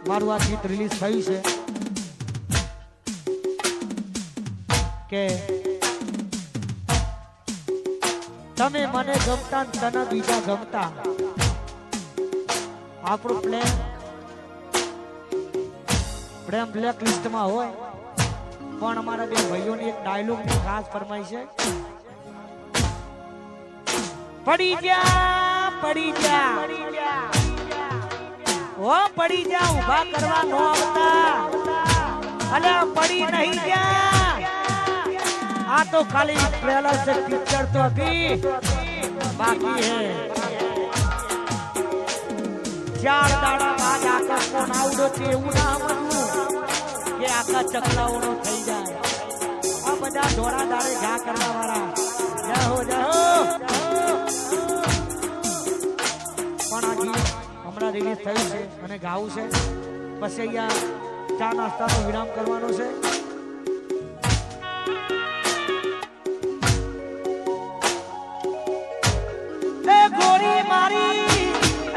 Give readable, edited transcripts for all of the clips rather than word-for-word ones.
મારું આ ગીત રિલીઝ થયું છે કે તમે મને ગમતા તને બીજા ગમતા આપણો પ્રેમ બ્લેક લિસ્ટમાં હોય પણ અમારા બે ભાઈઓની એક ડાયલોગ ની ખાસ ફરમાઈ છે પડી જા ઓ પડી જા ઊભા કરવા નો આવતા અલે પડી નહીં જા આ તો ખાલી ટ્રેલર से पिक्चर तो अभी बाकी है ચાર દાડા બાદ આકાશ નો નાવડો છે એવું ના બનવું કે આકાશ ચકલાઓનો થઈ જાય આ બધા ધોળા દાડે ઘા કરવા વાળા જાહો પણ આ ગીત હમણાં રિલીઝ થયું છે અને ગાવું છે પછી અહીંયા ચા નાસ્તાનો વિરામ કરવાનો છે ગોરી મારી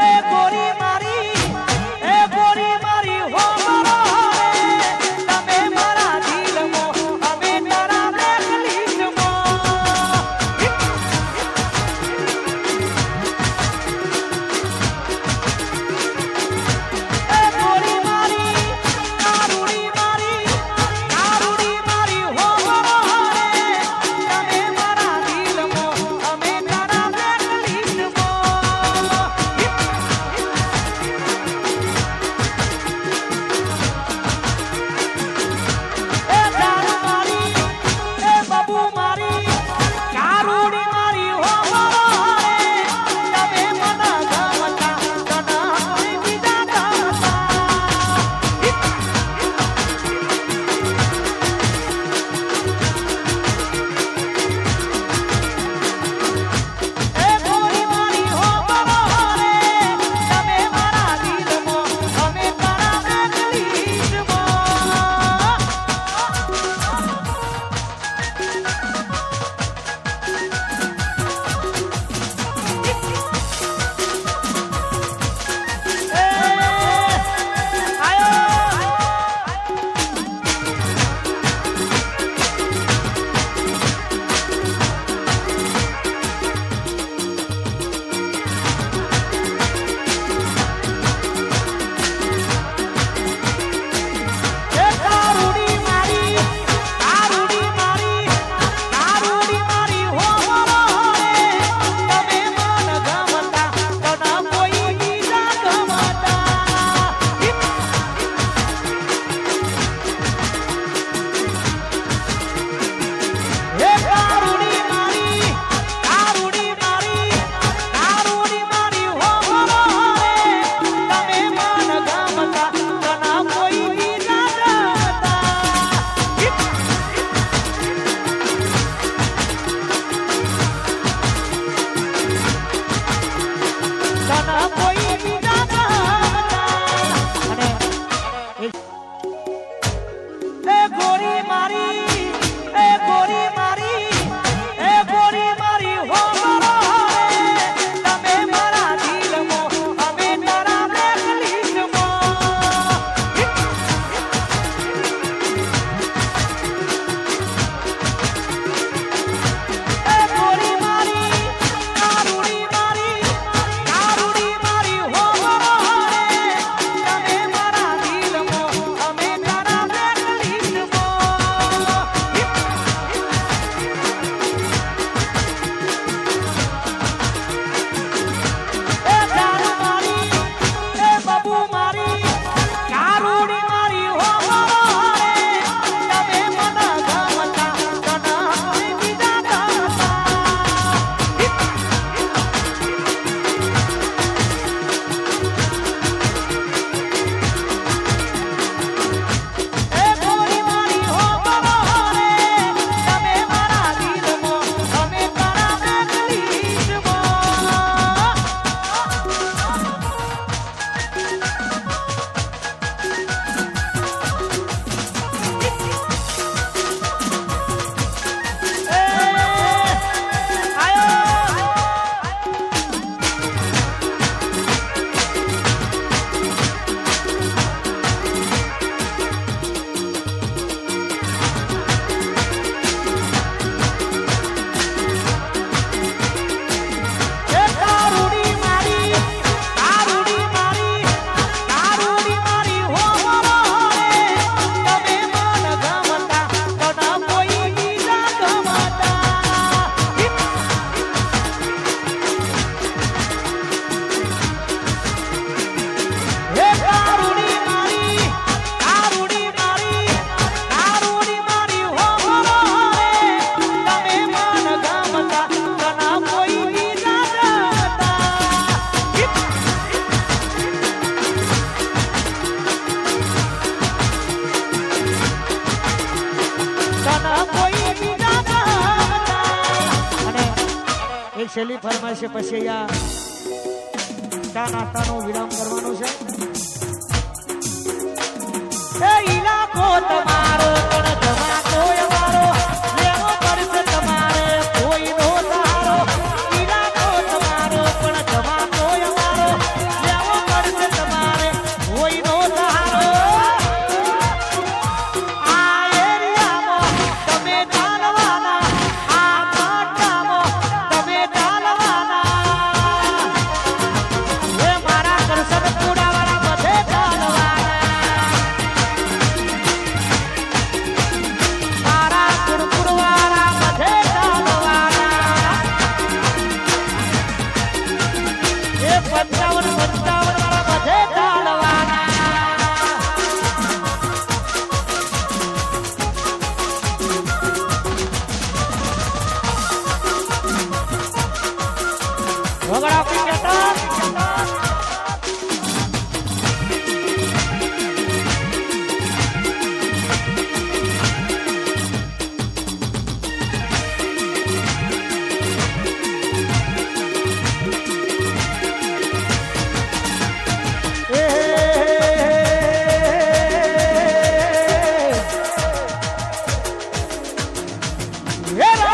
એ ગોરી મારી એ ગોરી મારી હો મારો રે તમે મારા દિલમાં અમે તારા બ્લેક લિસ્ટમાં એ ગોરી મારી કારુડી મારી હો મારો રે તમે મારા દિલમાં અમે તારા બ્લેક લિસ્ટમાં છેલ્લી ફરમાઈશ છે, પછી અહીંયા ચા નાસ્તાનો વિરામ કરવાનો છે. એ ઈલાકો તમારો પણ જમાતો અમારો, લેવો પડશે તમારે કોઈનો સહારો. ઈલાકો તમારો પણ જમાતો અમારો, લેવો પડશે તમારે કોઈનો સહારો. આ એરિયામાં તમે ચાલવાના, આ પાટામાં તમે ચાલવાના, એ મારા કરશન પૂરાવાળા બધે ચાલવાના, મારા કુરકુરવાળા બધે ચાલવાના, એ 55 વાળા બધે ચાલવાના. વગડા પીકેતા એ